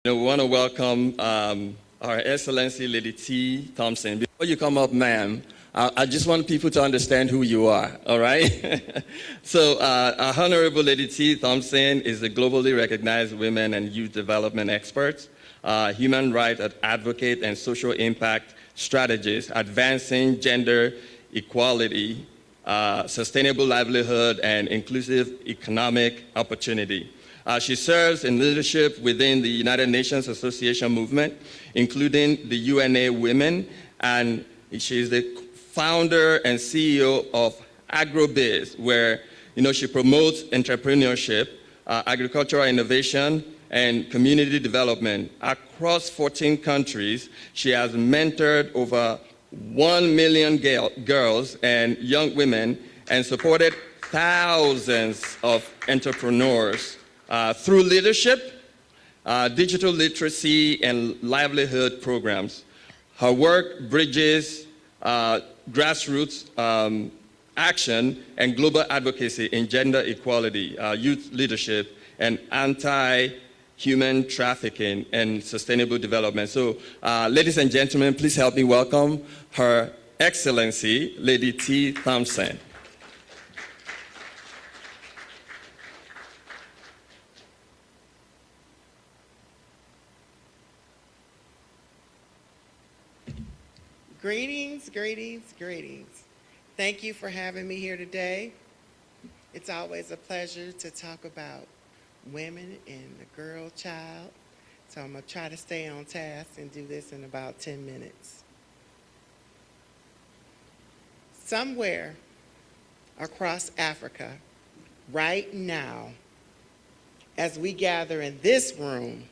We want to welcome our Excellency Lady Tee Thompson. Before you come up, ma'am, I just want people to understand who you are, all right? So our Honorable Lady Tee Thompson is a globally recognized women and youth development expert, human rights advocate, and social impact strategist, advancing gender equality, sustainable livelihood, and inclusive economic opportunity. She serves in leadership within the United Nations Association movement, including the UNA Women, and she is the founder and CEO of AgroBiz, where she promotes entrepreneurship, agricultural innovation, and community development. Across 14 countries, she has mentored over 1 million girls and young women and supported thousands of entrepreneurs through leadership, digital literacy, and livelihood programs. Her work bridges grassroots action and global advocacy in gender equality, youth leadership, and anti-human trafficking and sustainable development. So, ladies and gentlemen, please help me welcome Her Excellency Lady Tee Thompson. Greetings, greetings, greetings. Thank you for having me here today. It's always a pleasure to talk about women and the girl child. So I'm going to try to stay on task and do this in about 10 minutes. Somewhere across Africa, right now, as we gather in this room,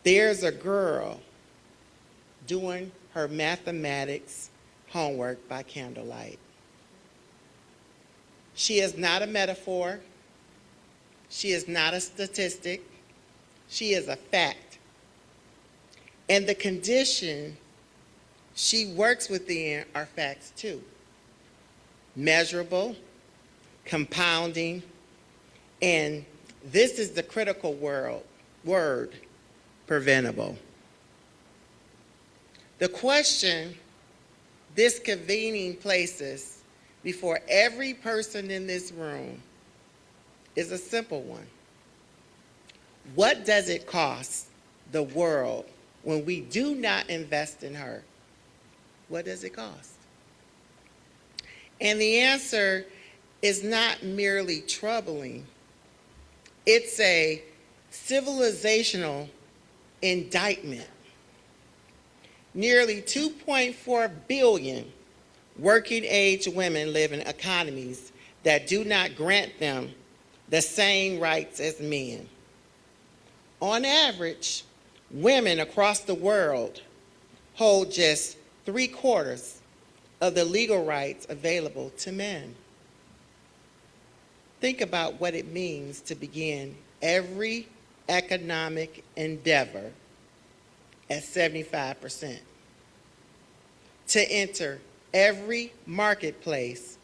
there's a girl doing her mathematics homework by candlelight. She is not a metaphor. She is not a statistic. She is a fact. And the condition she works within are facts too. Measurable, compounding, and this is the critical word, preventable. The question this convening places before every person in this room is a simple one. What does it cost the world when we do not invest in her? What does it cost? And the answer is not merely troubling. It's a civilizational indictment. Nearly 2.4 billion working-age women live in economies that do not grant them the same rights as men. On average, women across the world hold just 3/4 of the legal rights available to men. Think about what it means to begin every economic endeavor at 75%. To enter every marketplace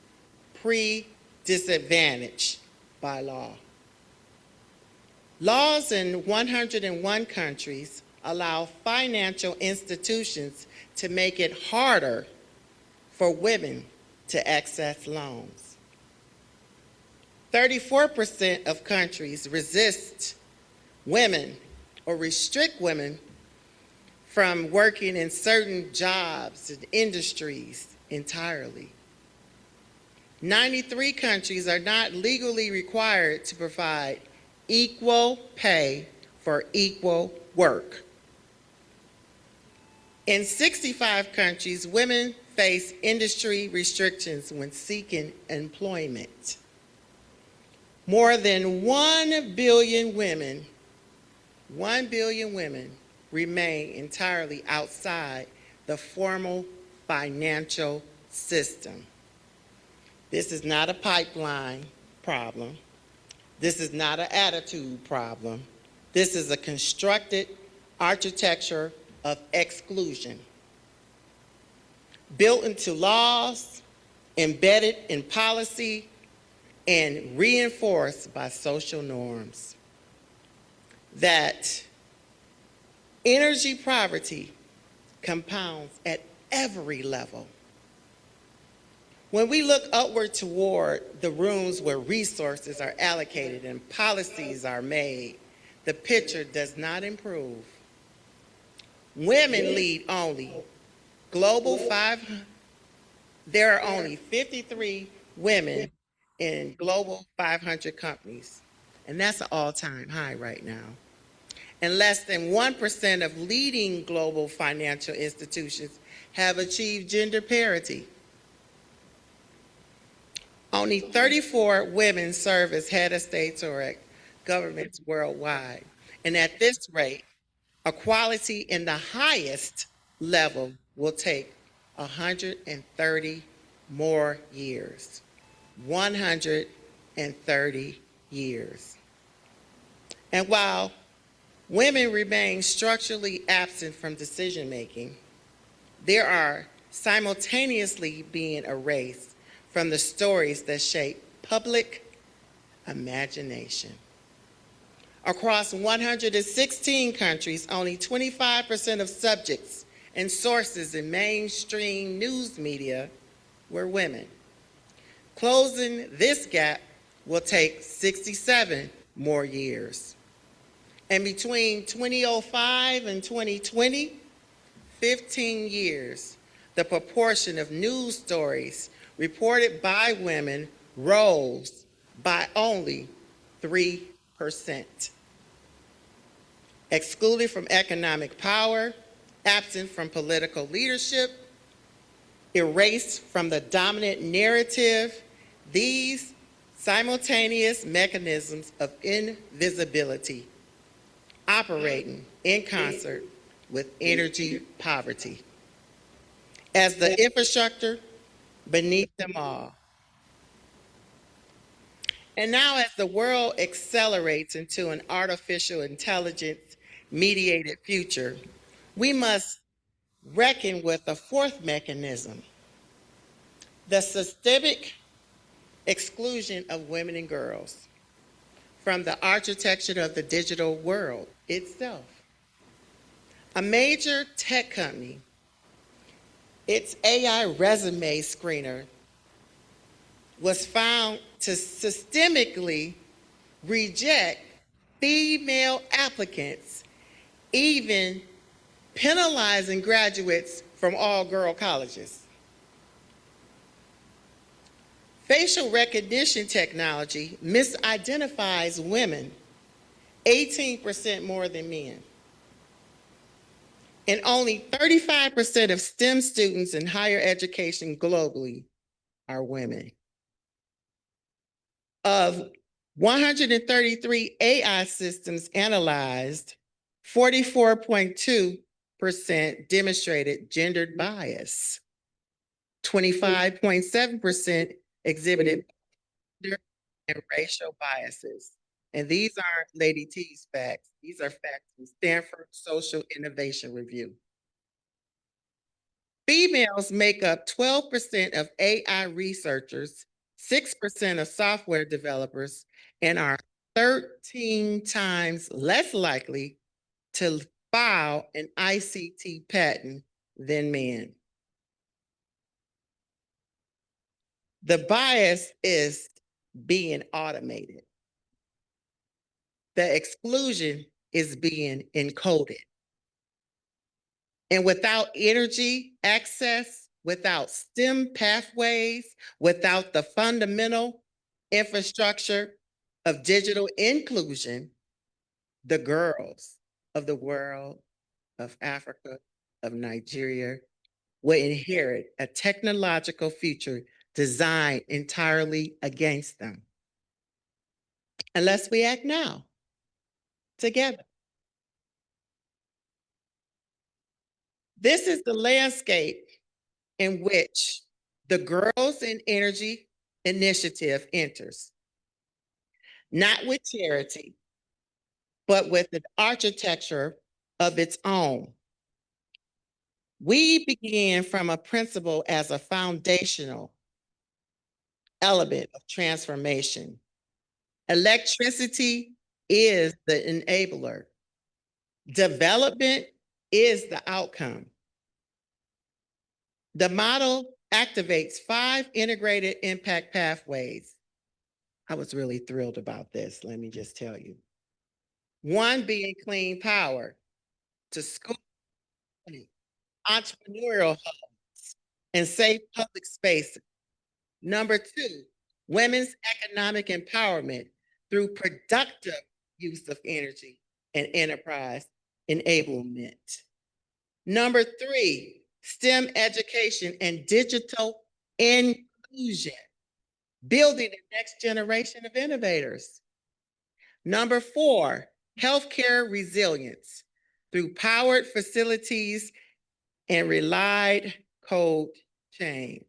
pre-disadvantaged by law. Laws in 101 countries allow financial institutions to make it harder for women to access loans. 34% of countries resist women or restrict women from working in certain jobs and industries entirely. 93 countries are not legally required to provide equal pay for equal work. In 65 countries, women face industry restrictions when seeking employment. More than 1 billion women remain entirely outside the formal financial system. This is not a pipeline problem. This is not an attitude problem. This is a constructed architecture of exclusion, built into laws, embedded in policy, and reinforced by social norms that Energy poverty compounds at every level. When we look upward toward the rooms where resources are allocated and policies are made, the picture does not improve. Women lead only. Global 5, there are only 53 women in global 500 companies, and that's an all-time high right now. And less than 1% of leading global financial institutions have achieved gender parity. Only 34 women serve as head of states or governments worldwide. And at this rate, equality in the highest level will take 130 more years. 130 years. And while women remain structurally absent from decision making, they are simultaneously being erased from the stories that shape public imagination. Across 116 countries, only 25% of subjects and sources in mainstream news media were women. Closing this gap will take 67 more years. And between 2005 and 2020, 15 years, the proportion of news stories reported by women rose by only 3%. Excluded from economic power, absent from political leadership, erased from the dominant narrative, these simultaneous mechanisms of invisibility operating in concert with energy poverty as the infrastructure beneath them all. And now, as the world accelerates into an artificial intelligence mediated future, we must reckon with a fourth mechanism: the systemic exclusion of women and girls from the architecture of the digital world itself. A major tech company, its AI resume screener, was found to systemically reject female applicants, even penalizing graduates from all-girl colleges. Facial recognition technology misidentifies women 18% more than men. And only 35% of STEM students in higher education globally are women. Of 133 AI systems analyzed, 44.2% demonstrated gendered bias. 25.7% exhibited gender and racial biases. And these aren't Lady T's facts. These are facts from Stanford Social Innovation Review. Females make up 12% of AI researchers, 6% of software developers, and are 13 times less likely to file an ICT patent than men. The bias is being automated. The exclusion is being encoded. And without energy access, without STEM pathways, without the fundamental infrastructure of digital inclusion, the girls of the world, of Africa, of Nigeria, will inherit a technological future designed entirely against them. Unless we act now, together. This is the landscape in which the Girls in Energy Initiative enters, not with charity, but with an architecture of its own. We begin from a principle as a foundational element of transformation. Electricity is the enabler. Development is the outcome. The model activates 5 integrated impact pathways. I was really thrilled about this, let me just tell you. 1 being clean power to school, entrepreneurial hubs, and safe public spaces. Number 2, women's economic empowerment through productive use of energy and enterprise enablement. Number 3, STEM education and digital inclusion, building the next generation of innovators. Number 4, healthcare resilience through powered facilities and relied cold chains.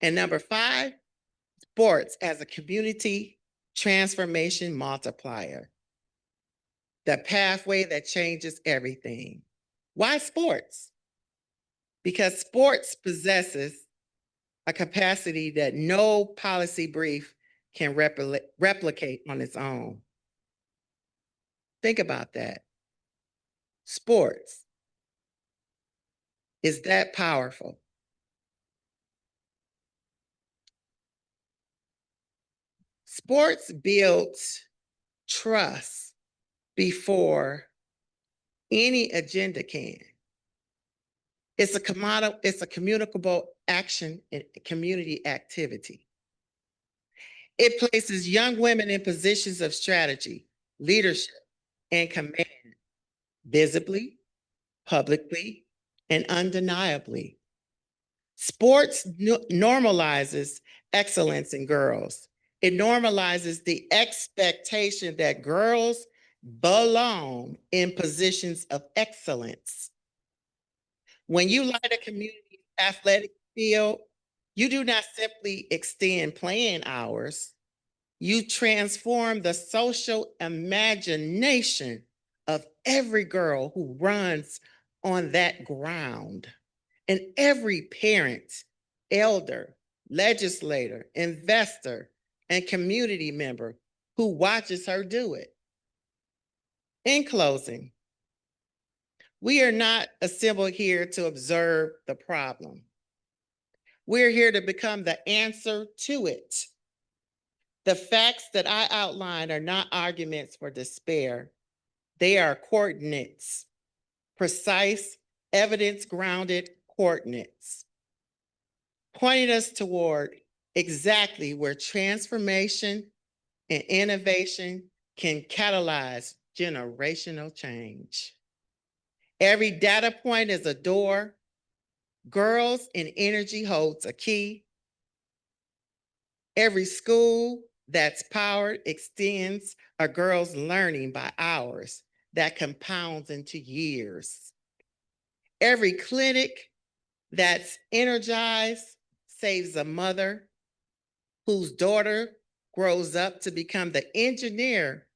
And number 5, sports as a community transformation multiplier, the pathway that changes everything. Why sports? Because sports possesses a capacity that no policy brief can replicate on its own. Think about that. Sports is that powerful. Sports builds trust before any agenda can. It's a communicable action and community activity. It places young women in positions of strategy, leadership, and command, visibly, publicly, and undeniably. Sports normalizes excellence in girls. It normalizes the expectation that girls belong in positions of excellence. When you light a community athletic field, you do not simply extend playing hours, you transform the social imagination of every girl who runs on that ground. And every parent, elder, legislator, investor, and community member who watches her do it. In closing, we are not assembled here to observe the problem. We're here to become the answer to it. The facts that I outlined are not arguments for despair. They are coordinates, precise, evidence-grounded coordinates, pointing us toward exactly where transformation and innovation can catalyze generational change. Every data point is a door. Girls in energy holds a key. Every school that's powered extends a girl's learning by hours that compounds into years. Every clinic that's energized saves a mother whose daughter grows up to become the engineer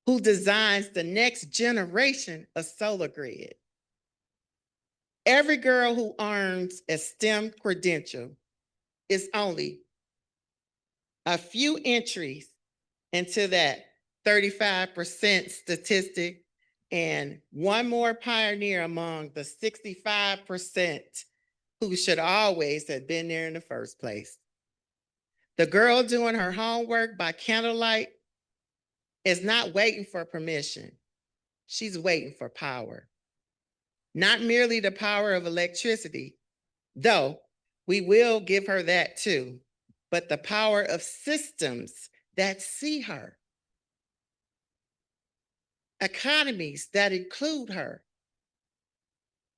who designs the next generation of solar grid. Every girl who earns a STEM credential is only a few entries into that 35% statistic and one more pioneer among the 65% who should always have been there in the first place. The girl doing her homework by candlelight is not waiting for permission. She's waiting for power. Not merely the power of electricity, though we will give her that too, but the power of systems that see her, economies that include her,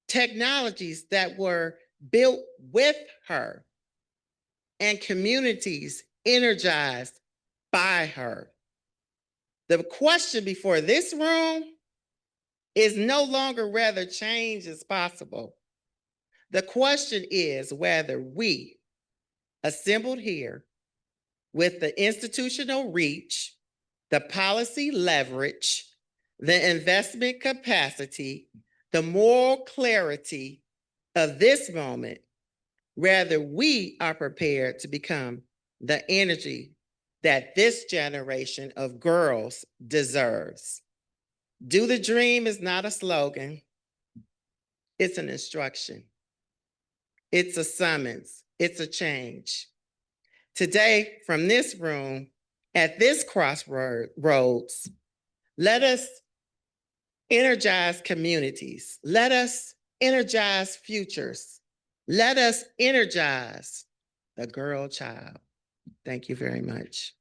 technologies that were built with her, and communities energized by her. The question before this room is no longer whether change is possible. The question is whether we, assembled here with the institutional reach, the policy leverage, the investment capacity, the moral clarity of this moment, whether we are prepared to become the energy that this generation of girls deserves. Do the dream is not a slogan. It's an instruction. It's a summons. It's a change. Today, from this room, at this crossroads, let us energize communities. Let us energize futures. Let us energize the girl child. Thank you very much.